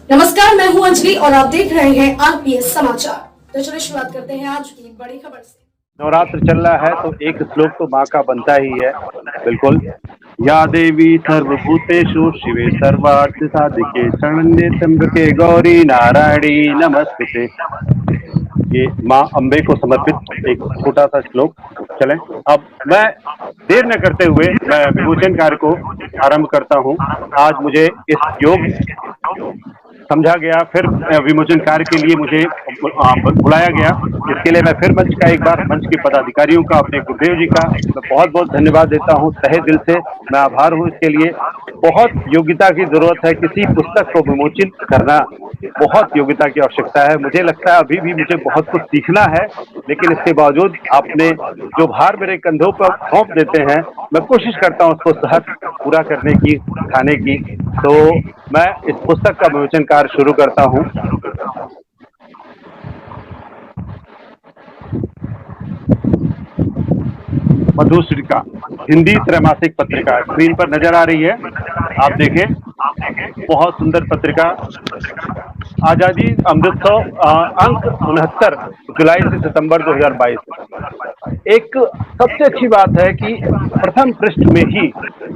नमस्कार, मैं हूं अंजलि और आप देख रहे हैं आरपीएस समाचार। तो चलिए शुरुआत करते हैं आज की बड़ी खबर से। नवरात्र चल रहा है तो एक श्लोक तो माँ का बनता ही है। बिल्कुल। या देवी सर्वभूतेषु शिवे सर्वार्थ साधिके शरण्ये त्र्यंबके गौरी नारायणी नमस्तुते। ये माँ अम्बे को समर्पित एक छोटा सा श्लोक। चलें, अब मैं देर न करते हुए मैं विमोचन कार्य को आरंभ करता हूँ। आज मुझे इस योग समझा गया, फिर विमोचन कार्य के लिए मुझे बुलाया गया। इसके लिए मैं फिर मंच का एक बार मंच के पदाधिकारियों का, अपने गुरुदेव जी का मैं बहुत बहुत धन्यवाद देता हूँ। तहे दिल से मैं आभार हूँ इसके लिए। बहुत योग्यता की जरूरत है, किसी पुस्तक को विमोचित करना बहुत योग्यता की आवश्यकता है। मुझे लगता है अभी भी मुझे बहुत कुछ सीखना है, लेकिन इसके बावजूद आपने जो भार मेरे कंधों पर सौंप देते हैं, मैं कोशिश करता हूँ उसको सहज पूरा करने की, सिखाने की। तो मैं इस पुस्तक का विमोचन कार्य शुरू करता हूँ। मधुश्रिका हिंदी त्रैमासिक पत्रिका स्क्रीन पर नजर आ रही है, आप देखें। बहुत सुंदर पत्रिका। आजादी अमृतसर, अंक 69, जुलाई से सितंबर 2022। एक सबसे अच्छी बात है कि प्रथम पृष्ठ में ही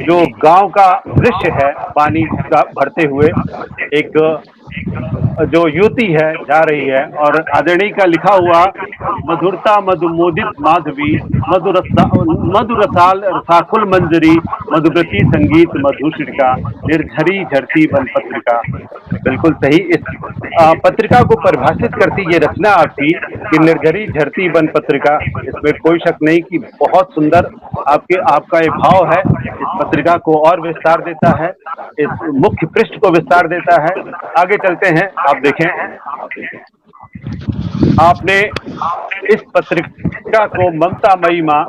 जो गांव का दृश्य है, पानी का भरते हुए एक जो युवती है जा रही है, और आदरणीय का लिखा हुआ मधुरता मधुमोदित माधवी मधुरसाल रसाकुल मंजरी मधुव्रती संगीत मधुश्रिका निर्झरी झरती वन पत्रिका। बिल्कुल सही। इस पत्रिका को परिभाषित करती ये रचना आपकी कि निर्झरी झरती वन पत्रिका, इसमें कोई शक नहीं कि बहुत सुंदर आपका ये भाव है। इस पत्रिका को और विस्तार देता है, इस मुख्य पृष्ठ को विस्तार देता है। आगे चलते हैं, आप देखें। आपने इस पत्रिका को ममता मई माँ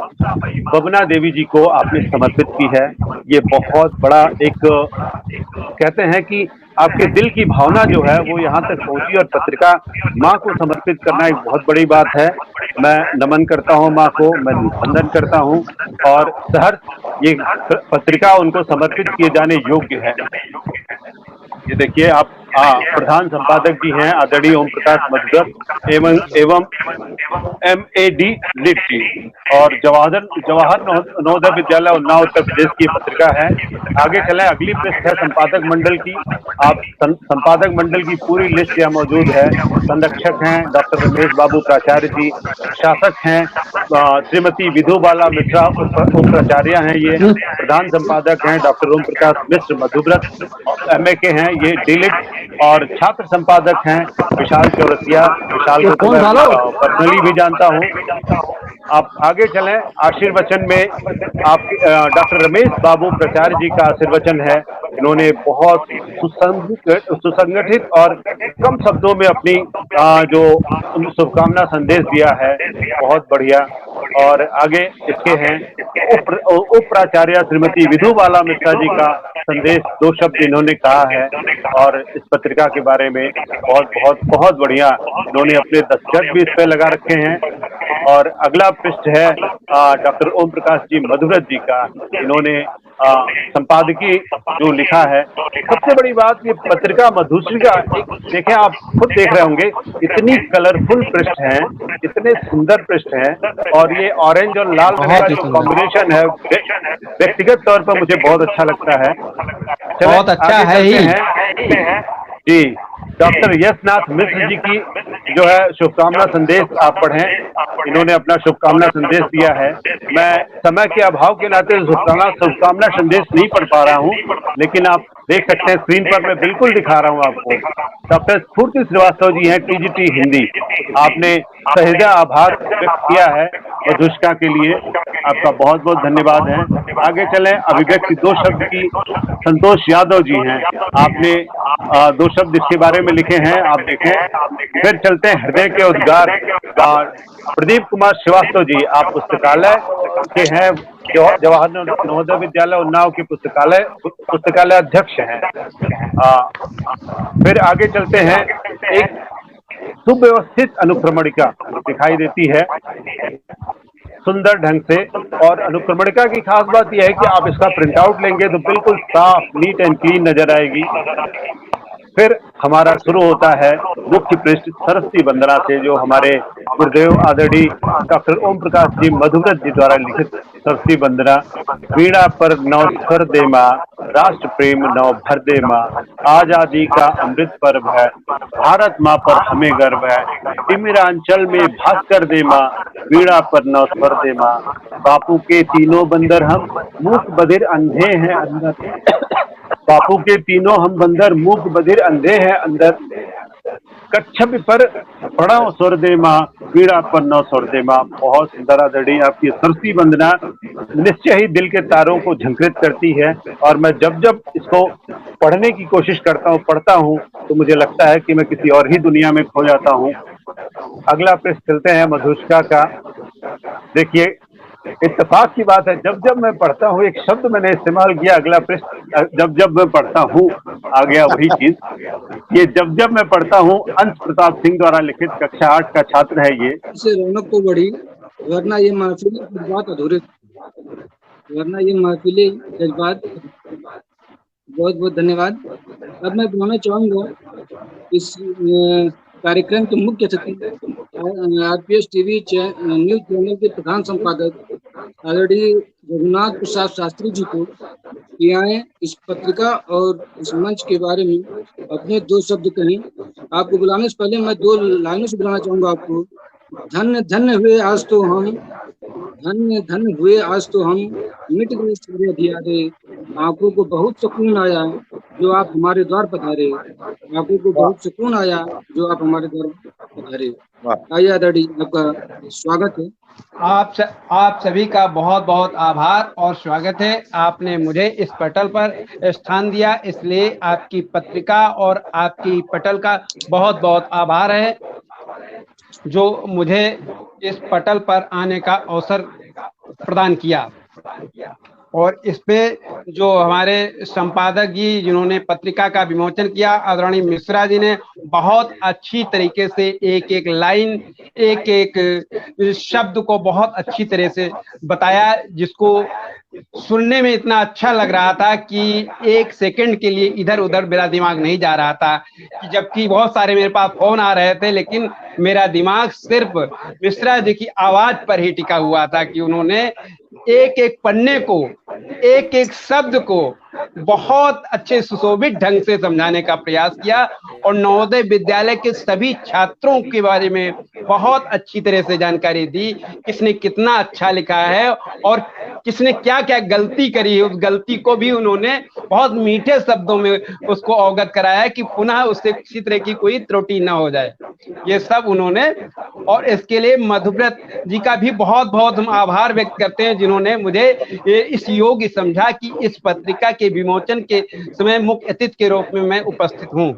बबना देवी जी को आपने समर्पित की है। ये बहुत बड़ा एक, कहते हैं कि आपके दिल की भावना जो है वो यहाँ तक पहुंची, और पत्रिका माँ को समर्पित करना एक बहुत बड़ी बात है। मैं नमन करता हूँ माँ को, मैं वंदन करता हूँ, और सहर्ष ये पत्रिका उनको समर्पित किए जाने योग्य है। ये देखिए आप, प्रधान संपादक जी हैं आदरणीय ओम प्रकाश मधुव्रत एवं MAD लिट जी, और जवाहर नवोदय विद्यालय उन्नाव उत्तर प्रदेश की पत्रिका है। आगे चलें, अगली पृष्ठ है संपादक मंडल की। आप संपादक मंडल की पूरी लिस्ट यहाँ मौजूद है। संरक्षक हैं डॉक्टर रमेश बाबू प्राचार्य जी, शासक हैं श्रीमती विधु बाला मिश्रा उप प्राचार्य हैं, ये प्रधान संपादक हैं डॉक्टर ओम प्रकाश मिश्र मधुव्रत MA के हैं ये डिलिट, और छात्र संपादक हैं विशाल चौरसिया। विशाल को मैं पर्सनली भी जानता हूँ। आप आगे चलें, आशीर्वचन में आप डॉक्टर रमेश बाबू प्राचार्य जी का आशीर्वचन है। इन्होंने बहुत सुसंगठित और कम शब्दों में अपनी जो शुभकामना संदेश दिया है, बहुत बढ़िया। और आगे इसके हैं उप प्राचार्य श्रीमती विधु बाला मिश्रा जी का संदेश, 2 शब्द इन्होंने कहा है, और इस पत्रिका के बारे में बहुत बहुत बहुत बढ़िया इन्होंने अपने दस्तखत भी इस पे लगा रखे हैं। और अगला पृष्ठ है डॉक्टर ओम प्रकाश जी मधुव्रत जी का। इन्होंने संपादकीय जो लिखा है। सबसे बड़ी बात, ये पत्रिका मधुश्रिका, देखें आप खुद देख रहे होंगे, इतनी कलरफुल पृष्ठ हैं, इतने सुंदर पृष्ठ हैं, और ये ऑरेंज और लाल रंग का जो कॉम्बिनेशन है व्यक्तिगत तौर पर मुझे बहुत अच्छा लगता है। बहुत अच्छा है ही जी। डॉक्टर यशनाथ मिश्र जी की जो है शुभकामना संदेश आप पढ़ें। इन्होंने अपना शुभकामना संदेश दिया है। मैं समय के अभाव के नाते शुभकामना संदेश नहीं पढ़ पा रहा हूँ, लेकिन आप देख सकते हैं स्क्रीन पर, मैं बिल्कुल दिखा रहा हूँ आपको। डॉक्टर स्फूर्ति श्रीवास्तव जी हैं TGT हिंदी, आपने सहेजा आभार व्यक्त किया है मधुश्रिका के लिए, आपका बहुत बहुत धन्यवाद है। आगे चलें, अभिव्यक्ति 2 शब्द की संतोष यादव जी हैं, आपने 2 शब्द इसके बारे में लिखे हैं, आप देखें। फिर चलते हैं हृदय के उद्गार, प्रदीप कुमार श्रीवास्तव जी, आप पुस्तकालय के हैं, जवाहर नवोदय विद्यालय उन्नाव के पुस्तकालय अध्यक्ष हैं। फिर आगे चलते हैं, एक सुव्यवस्थित अनुक्रमणिका दिखाई देती है सुंदर ढंग से, और अनुक्रमणिका की खास बात यह है कि आप इसका प्रिंट आउट लेंगे तो बिल्कुल साफ नीट एंड क्लीन नजर आएगी। फिर हमारा शुरू होता है मुख्य पृष्ठ सरस्वती वंदना से, जो हमारे गुरुदेव आदरणीय डॉक्टर ओम प्रकाश जी मधुव्रत जी द्वारा लिखित सरस्वती वंदना। वीणा पर नौ स्वर दे माँ, राष्ट्र प्रेम नौ भर दे माँ, आजादी का अमृत पर्व है, भारत माँ पर हमें गर्व है, तिमिरांचल में भास्कर दे माँ, वीणा पर नौ स्वर दे माँ, बापू के तीनों बंदर हम, मूक बधिर अंधे हैं अंदर, बापू के तीनों हम बंदर, मूक बधिर अंधे हैं अंदर, कच्छप पर पढ़ाओ स्वर दे माँ, वीणा पर नौ स्वर दे माँ। बहुत सुंदर आदरणीय आपकी सरस्वती वंदना निश्चय ही दिल के तारों को झंकृत करती है, और मैं जब जब इसको पढ़ने की कोशिश करता हूँ, पढ़ता हूँ, तो मुझे लगता है कि मैं किसी और ही दुनिया में खो जाता हूँ। अगला पृष्ठ चलते हैं मधुष्का का। देखिए, इत्तेफाक की बात है, जब जब मैं पढ़ता हूँ, एक शब्द मैंने इस्तेमाल किया, अगला पृष्ठ, जब जब मैं पढ़ता हूँ आ गया वही चीज। ये जब जब मैं पढ़ता हूँ अंश प्रताप सिंह द्वारा लिखित, कक्षा 8 का छात्र है ये। से रौनक तो बढ़ी, वरना ये महफिल जज्बात अधूरे, वरना ये महफिल जज्बात। बहुत बहुत धन्यवाद। अब मैं बोलना चाहूँगा इस कार्यक्रम के मुख्य अतिथि आरपीएस टीवी न्यूज चैनल के प्रधान संपादक आदरणीय रघुनाथ प्रसाद शास्त्री जी को कि आए इस पत्रिका और इस मंच के बारे में अपने दो शब्द कहें। आपको बुलाने से पहले मैं दो लाइनों से बुलाना चाहूँगा आपको। धन्य धन्य हुए आज तो हम, धन्य धन्य हुए आज तो हम, मिट गए सारे अंधियारे, आंखों को बहुत सुकून आया जो आप हमारे द्वार पधारे, आंखों को बहुत सुकून आया जो आप हमारे द्वार पधारे। आइए आदरणीय, आपका स्वागत है। आप सभी का बहुत बहुत आभार और स्वागत है। आपने मुझे इस पटल पर स्थान दिया, इसलिए आपकी पत्रिका और आपकी पटल का बहुत बहुत आभार है, जो मुझे इस पटल पर आने का अवसर प्रदान किया। और इस पे जो हमारे संपादक जी जिन्होंने पत्रिका का विमोचन किया, आदरणीय मिश्रा जी ने बहुत अच्छी तरीके से एक एक लाइन, एक एक शब्द को बहुत अच्छी तरह से बताया, जिसको सुनने में इतना अच्छा लग रहा था कि एक सेकंड के लिए इधर उधर मेरा दिमाग नहीं जा रहा था, कि जबकि बहुत सारे मेरे पास फोन आ रहे थे, लेकिन मेरा दिमाग सिर्फ मिश्रा जी की आवाज पर ही टिका हुआ था, कि उन्होंने एक एक पन्ने को, एक एक शब्द को बहुत अच्छे सुशोभित ढंग से समझाने का प्रयास किया, और नवोदय विद्यालय के सभी छात्रों के बारे में बहुत अच्छी तरह से जानकारी दी, किसने कितना अच्छा लिखा है और किसने क्या क्या गलती करी है। उस गलती को भी उन्होंने बहुत मीठे शब्दों में उसको अवगत कराया कि पुनः उससे किसी तरह की कोई त्रुटि ना हो जाए। ये सब उन्होंने, और इसके लिए मधुव्रत जी का भी बहुत बहुत हम आभार व्यक्त करते हैं, जिन्होंने मुझे इस योग्य समझा कि इस पत्रिका के विमोचन के समय मुख्य अतिथि के रूप में मैं उपस्थित हूँ।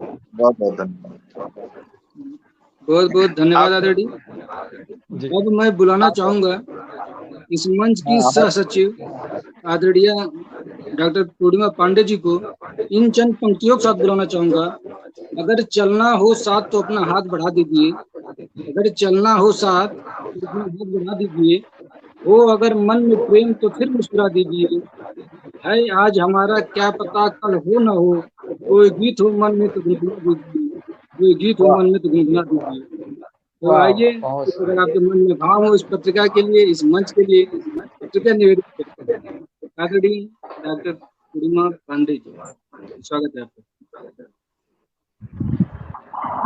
बहुत बहुत धन्यवाद। बहुत बहुत धन्यवाद आदरणीय। अब मैं बुलाना चाहूंगा इस मंच की सह सचिव आदरणीय डॉक्टर पूर्णिमा पांडे जी को। इन चंद पंक्तियों के साथ बुलाना चाहूंगा। अगर चलना हो साथ तो अपना हाथ बढ़ा दीजिए, अगर चलना हो साथ तो अपना हाथ बढ़ा दीजिए, हो अगर मन में प्रेम तो फिर मुस्कुरा दीजिए, है आज हमारा क्या पता कल हो न हो, कोई गीत हो मन में तो गुनगुना दीजिए, कोई गीत हो मन में तो गुनगुना दीजिए। तो आइए, अगर आपके मन में भाव हो इस पत्रिका के लिए, इस मंच के लिए, पत्रिका निवेदित करते हैं। आदरणीय डॉक्टर पूर्णिमा पांडे जी, स्वागत है आपका।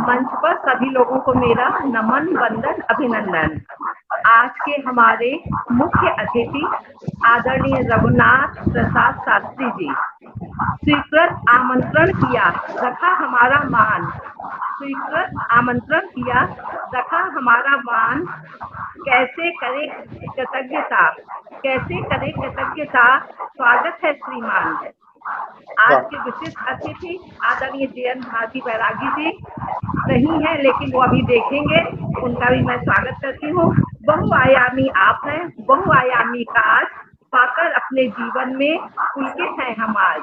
मंच पर सभी लोगों को मेरा नमन, वंदन, अभिनंदन। आज के हमारे मुख्य अतिथि आदरणीय रघुनाथ प्रसाद शास्त्री जी, स्वीकृत आमंत्रण किया, रखा हमारा मान, स्वीकृत आमंत्रण किया, रखा हमारा मान, कैसे करे कृतज्ञता, कैसे करे कृतज्ञता, स्वागत है श्रीमान। आज के विशिष्ट अतिथि आदरणीय जयंत भारती बैरागी जी नहीं है, लेकिन वो अभी देखेंगे, उनका भी मैं स्वागत करती हूँ। बहुआयामी आप हैं, बहुआयामी काज पाकर अपने जीवन में पुलकित हैं हम आज।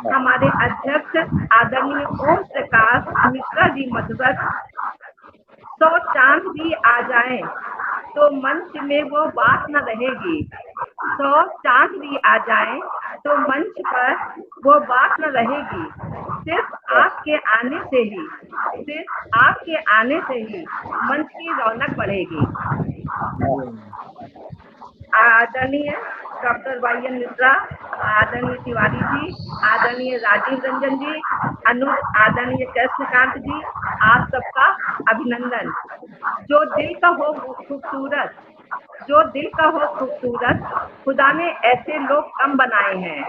हमारे अध्यक्ष आदरणीय ओम प्रकाश मिश्रा जी मधुव्रत, 100 चांद भी आ जाएं तो मंच में वो बात न रहेगी, 100 चांद भी आ जाएं तो मंच पर वो बात न रहेगी, सिर्फ आपके आने से ही मंच की रौनक बढ़ेगी। आदरणीय डॉक्टर वाई.एन. मिश्रा, आदरणीय तिवारी जी, आदरणीय राजीव रंजन जी, आदरणीय कृष्णकांत जी, आप सबका अभिनंदन। जो दिल का हो खूबसूरत, खुदा ने ऐसे लोग कम बनाए हैं।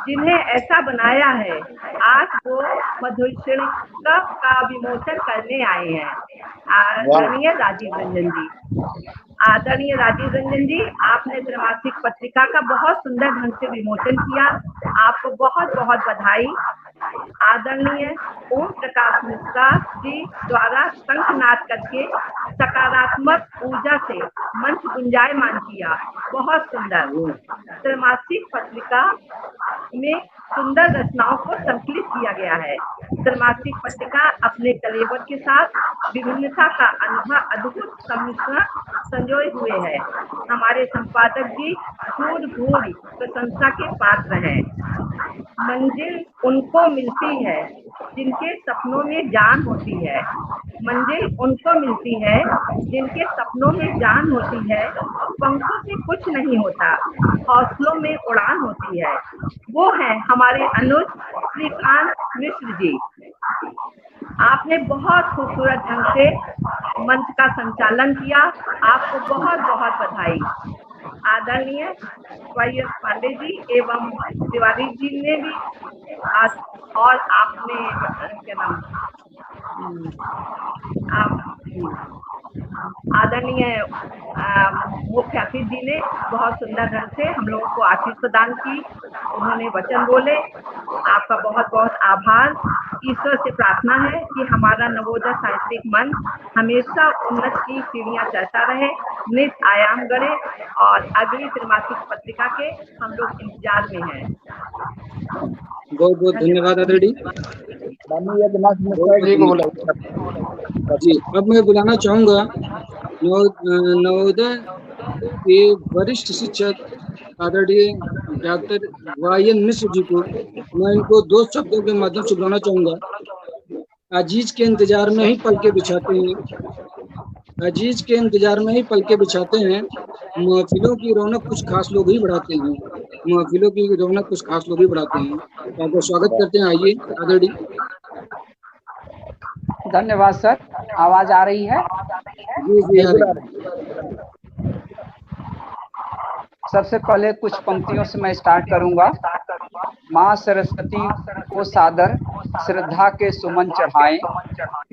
जिन्हें ऐसा बनाया है, आज वो मधुशिल्प का विमोचन करने आए हैं। आदरणीय राजीव रंजन जी, आपने त्रैमासिक पत्रिका का बहुत सुंदर ढंग से विमोचन किया, आपको बहुत बहुत बधाई। आदरणीय ओम प्रकाश मिश्रा जी द्वारा शंखनाद करके सकारात्मक ऊर्जा से मंच गुंजायमान किया, बहुत सुंदर। त्रैमासिक पत्रिका में सुंदर रचनाओं को संकलित किया गया है। त्रैमासिक पत्रिका अपने कलेवर के साथ विभिन्नता का अद्भुत सम्मिश्रण संजोए हुए है। हमारे संपादक जी भूरि प्रशंसा के पात्र हैं। मंजिल उनको मिलती है जिनके सपनों में जान होती है। पंखों से कुछ नहीं होता, हौसलों में उड़ान होती है। वो है हमारे अनुज श्रीकांत मिश्र जी। आपने बहुत खूबसूरत ढंग से मंच का संचालन किया, आपको बहुत बहुत बधाई। आदरणीय वाई.एस. पांडे जी एवं तिवारी जी ने भी और आपने क्या नाम आदरणीय मुख्य अतिथि जी ने बहुत सुंदर ढंग से हम लोगों को आशीष प्रदान की, उन्होंने वचन बोले। आपका बहुत बहुत आभार। ईश्वर से प्रार्थना है कि हमारा नवोदय साहित्यिक मंच हमेशा उन्नत की सीढ़ियां चढ़ता रहे, नित आयाम गढ़े और अगली त्रैमासिक पत्रिका के हम लोग इंतजार में हैं। बहुत बहुत धन्यवाद आदरणीय जी। अब मैं बुलाना चाहूंगा नवोदय के वरिष्ठ शिक्षक आदरणीय डॉक्टर वाई.एन. मिश्र जी को। मैं इनको दो शब्दों के माध्यम से बुलाना चाहूंगा। अजीज के इंतजार में ही पलके बिछाते हैं। महफिलों की रौनक कुछ खास लोग ही बढ़ाते हैं। आपका स्वागत करते हैं। आइए आदरणीय। धन्यवाद सर। आवाज आ रही है? जी आ रही है। सबसे पहले कुछ पंक्तियों से मैं स्टार्ट करूंगा। माँ सरस्वती को सादर श्रद्धा के सुमन चढ़ाएं।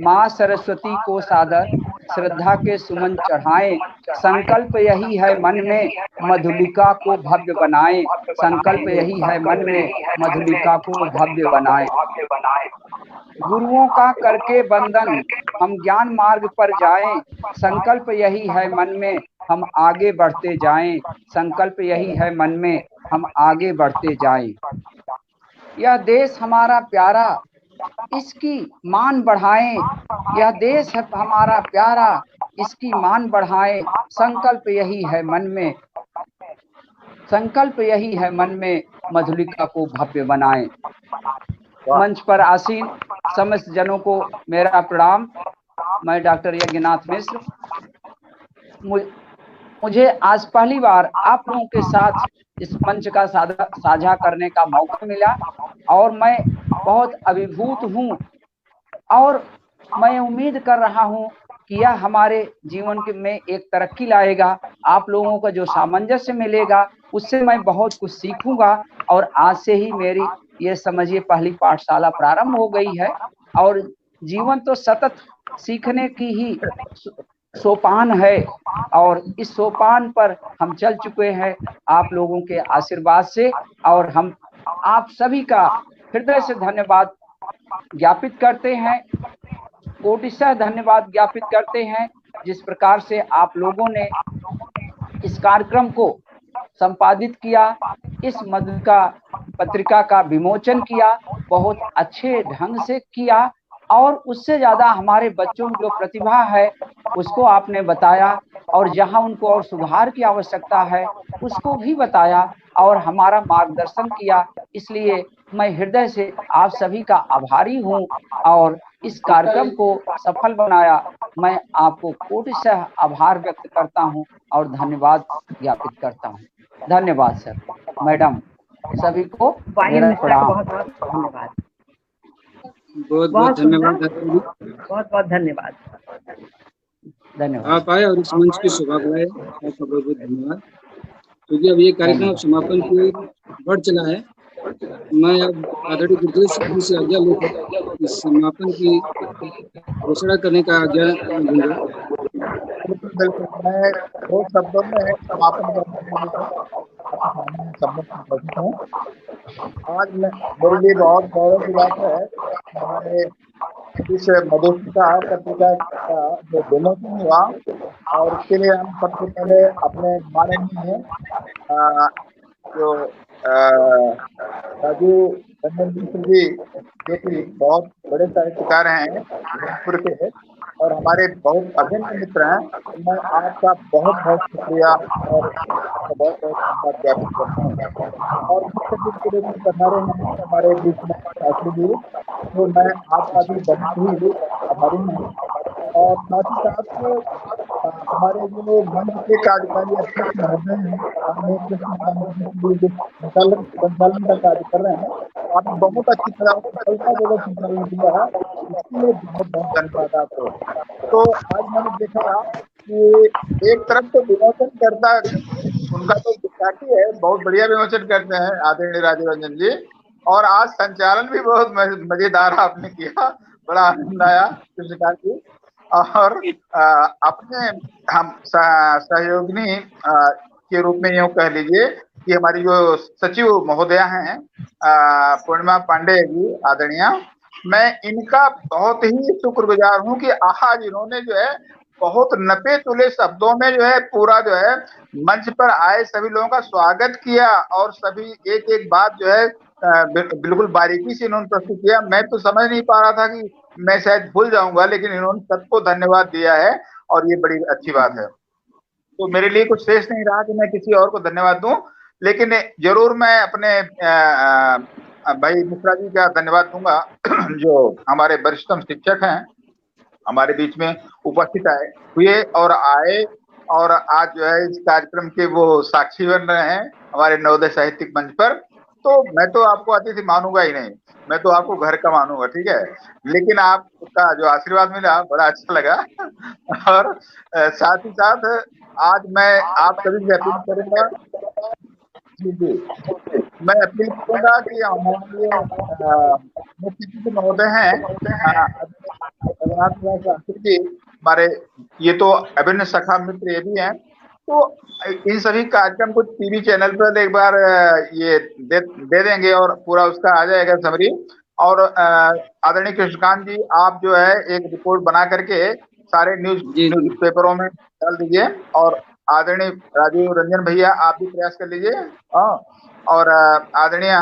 माँ सरस्वती को सादर श्रद्धा के सुमन चढ़ाएं। संकल्प यही है मन में मधुलिका को भव्य बनाएं। संकल्प यही है मन में मधुलिका को भव्य बनाएं। गुरुओं का करके बंधन हम ज्ञान मार्ग पर जाएं। संकल्प यही है मन में हम आगे बढ़ते जाएं। संकल्प यही है मन में हम आगे बढ़ते जाएं। यह देश हमारा प्यारा, इसकी मान बढ़ाएं। यह देश है हमारा प्यारा, इसकी मान बढ़ाएं। संकल्प यही है मन में मधुलिका को भव्य बनाएं। मंच पर आसीन समस्त जनों को मेरा प्रणाम। मैं डॉक्टर यज्ञनाथ मिश्र। मुझे आज पहली बार आप लोगों के साथ इस मंच का साझा करने का मौका मिला और मैं बहुत अभिभूत हूँ और मैं उम्मीद कर रहा हूँ कि यह हमारे जीवन में एक तरक्की लाएगा। आप लोगों का जो सामंजस्य मिलेगा उससे मैं बहुत कुछ सीखूंगा और आज से ही मेरी ये समझिए पहली पाठशाला प्रारंभ हो गई है और जीवन तो सतत सीखने की ही सोपान है और इस सोपान पर हम चल चुके हैं आप लोगों के आशीर्वाद से। और हम आप सभी का हृदय से धन्यवाद ज्ञापित करते हैं, कोटिशः धन्यवाद ज्ञापित करते हैं जिस प्रकार से आप लोगों ने इस कार्यक्रम को संपादित किया, इस मधुलिका पत्रिका का विमोचन किया, बहुत अच्छे ढंग से किया और उससे ज्यादा हमारे बच्चों की जो प्रतिभा है उसको आपने बताया और जहां उनको और सुधार की आवश्यकता है उसको भी बताया और हमारा मार्गदर्शन किया। इसलिए मैं हृदय से आप सभी का आभारी हूँ और इस कार्यक्रम को सफल बनाया। मैं आपको कोटिशः आभार व्यक्त करता हूँ और धन्यवाद ज्ञापित करता हूँ। धन्यवाद सर, मैडम, सभी को वायन मेरा मिश्रा को प्रणाम। बहुत बहुत धन्यवाद। बहुत बहुत बहुत धन्यवाद सुंदर, दादा जी। बहुत बहुत धन्यवाद। धन्यवाद। आप आए और इस मंच की शोभा बढ़ाए, आपका बहुत बहुत धन्यवाद। क्योंकि अब ये कार्यक्रम अब समापन की ओर बढ़ चला है, मैं अब आदरणीय गुरुदेव जी से आज्ञा लेकर इस समापन की घोषणा करने का आज्ञा लूंगा। बिल्कुल बिल्कुल, मैं दो शब्दों में समापन करने के लिए आपके सामने शब्दों में उपस्थित हूँ। आज मेरे लिए बहुत गौरव की बात है कि हमारे इस मधुशिका पत्रिका का जो विमोचन हुआ, और इसके लिए हम सबसे पहले अपने माननीय जो राजीव रंजन मिश्र जी, जो कि बहुत बड़े साहित्यकार हैं जौनपुर के और हमारे बहुत अभिन्न मित्र हैं, तो मैं आपका बहुत बहुत शुक्रिया और बहुत बहुत धन्यवाद ज्ञापित करता हूँ। और मुख्य अतिथि के रूप में पधारे हैं हमारे बीच में शास्त्री जी, तो मैं आपका भी बहुत ही आभारी हूँ। और साथ ही साथ हमारे जो मंच के कार्यकारी अध्यक्ष महोदय हैं, माननीय कृष्ण कांत जी, जो संचालन का कार्य कर रहे हैं, आपने बहुत अच्छी तरह सफलतापूर्वक संचालन किया है, इसके लिए बहुत बहुत धन्यवाद आपको। तो आज मैंने देखा कि एक तरफ तो विमोचन करता उनका तो विख्याति है, बहुत बढ़िया विमोचन करते हैं आदरणीय राजीव रंजन जी, और आज संचालन भी बहुत मजेदार आपने किया, बड़ा आनंद आया कृष्णकांत जी। और अपने हम सहयोगिनी के रूप में यूँ कह लीजिए कि हमारी जो सचिव महोदया हैं पूर्णिमा पांडे जी आदरणीय, मैं इनका बहुत ही शुक्रगुजार हूँ कि आज इन्होंने जो है बहुत नपे तुले शब्दों में जो है पूरा जो है मंच पर आए सभी लोगों का स्वागत किया, और सभी एक एक बात जो है बिल्कुल बारीकी से इन्होंने प्रस्तुत किया। मैं तो समझ नहीं पा रहा था कि मैं शायद भूल जाऊंगा, लेकिन इन्होंने सबको धन्यवाद दिया है और ये बड़ी अच्छी बात है। तो मेरे लिए कुछ शेष नहीं रहा कि मैं किसी और को धन्यवाद दूं, लेकिन जरूर मैं अपने भाई मिश्रा जी का धन्यवाद दूंगा जो हमारे वरिष्ठतम शिक्षक हैं, हमारे बीच में उपस्थित हुए और आए, और आज जो है इस कार्यक्रम के वो साक्षी बन रहे हैं हमारे नवोदय साहित्यिक मंच पर। तो मैं तो आपको अतिथि मानूंगा ही नहीं, मैं तो आपको घर का मानूंगा, ठीक है, लेकिन आपका जो आशीर्वाद मिला बड़ा अच्छा लगा। और साथ ही साथ आज मैं आप सभी से अपील करूंगा, जी मैं अपील करूंगा कि हमारे मुख्य अतिथि महोदय हैं रघुनाथ शास्त्री जी, हमारे ये तो अभिन्न सखा मित्र ये भी हैं, तो इन सभी कार्यक्रम को टीवी चैनल पर एक बार ये दे देंगे और पूरा उसका आ जाएगा समरी। और आदरणीय कृष्णकांत जी, आप जो है एक रिपोर्ट बना करके सारे न्यूज पेपरों में डाल दीजिए, और आदरणीय राजीव रंजन भैया आप भी प्रयास कर लीजिए, और आदरणीय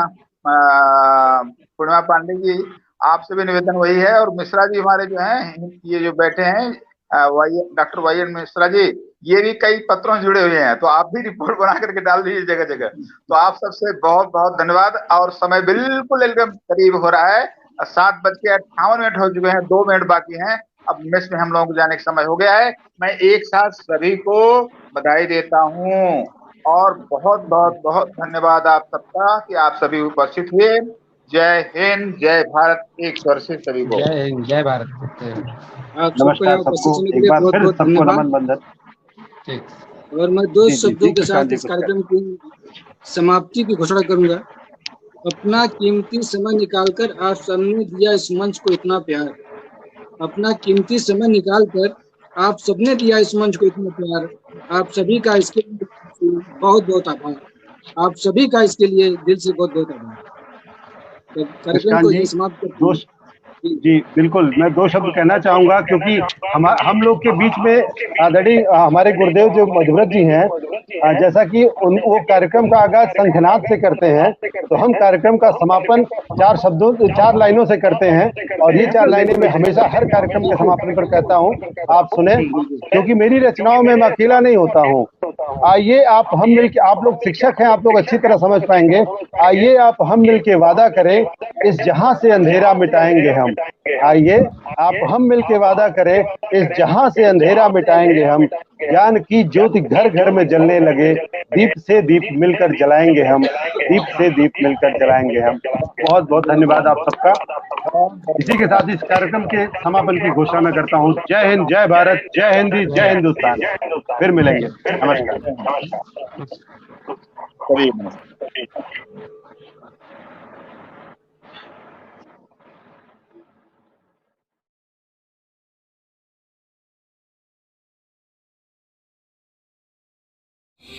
पूर्णिमा पांडे जी आपसे भी निवेदन वही है, और मिश्रा जी हमारे जो हैं ये जो बैठे हैं डॉक्टर वाई मिश्रा जी, ये भी कई पत्रों से जुड़े हुए हैं, तो आप भी रिपोर्ट बना करके डाल दीजिए जगह जगह। तो आप सबसे बहुत बहुत धन्यवाद। और समय बिल्कुल एकदम करीब हो रहा है, 7:58 हो चुके हैं, 2 मिनट बाकी हैं, अब मेस में हम लोगों को जाने का समय हो गया है। मैं एक साथ सभी को बधाई देता हूँ और बहुत बहुत बहुत धन्यवाद आप सबका कि आप सभी उपस्थित हुए। जय हिंद, जय भारत, एक स्वर से सभी को जय हिंद, जय भारत। नमस्कार सबको, एक बार फिर सबको नमन बंदन। और मैं 2 शब्दों के साथ इस कार्यक्रम की समाप्ति की घोषणा करूंगा। अपना कीमती समय निकालकर आप सबने दिया इस मंच को इतना प्यार, अपना कीमती समय निकालकर आप सबने दिया इस मंच को इतना प्यार, आप सभी का इसके लिए बहुत बहुत आभार, आप सभी का इसके लिए दिल से बहुत बहुत आभार। तो कार्यक्रम को यही समाप्त करते हैं। जी बिल्कुल, मैं 2 शब्द कहना चाहूंगा, क्योंकि हम लोग के बीच में आदरणीय हमारे गुरुदेव जो मधुव्रत जी हैं, जैसा कि वो कार्यक्रम का आगाज शंखनाद से करते हैं, तो हम कार्यक्रम का समापन 4 लाइनों से करते हैं। और ये 4 लाइनें मैं हमेशा हर कार्यक्रम के समापन पर कहता हूँ, आप सुने, क्योंकि मेरी रचनाओं में मैं अकेला नहीं होता हूँ। आइए आप हम मिलके, आप लोग शिक्षक हैं, आप लोग अच्छी तरह समझ पाएंगे। आइए आप हम मिलके वादा करें, इस जहां से अंधेरा मिटाएंगे हम। आइए आप हम मिलके वादा करें, इस जहां से अंधेरा मिटाएंगे हम। ज्ञान की ज्योति घर घर में जलने लगे, दीप से दीप मिलकर जलाएंगे हम, दीप से दीप मिलकर जलाएंगे हम। बहुत बहुत धन्यवाद आप सबका। इसी के साथ इस कार्यक्रम के समापन की घोषणा मैं करता हूँ। जय हिंद, जय भारत, जय हिंदी, जय हिंदुस्तान। फिर मिलेंगे, नमस्कार।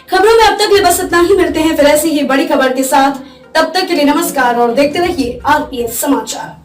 खबरों में अब तक ये बस इतना ही। मिलते हैं फिर ऐसी ही बड़ी खबर के साथ। तब तक के लिए नमस्कार और देखते रहिए आरपीएस समाचार।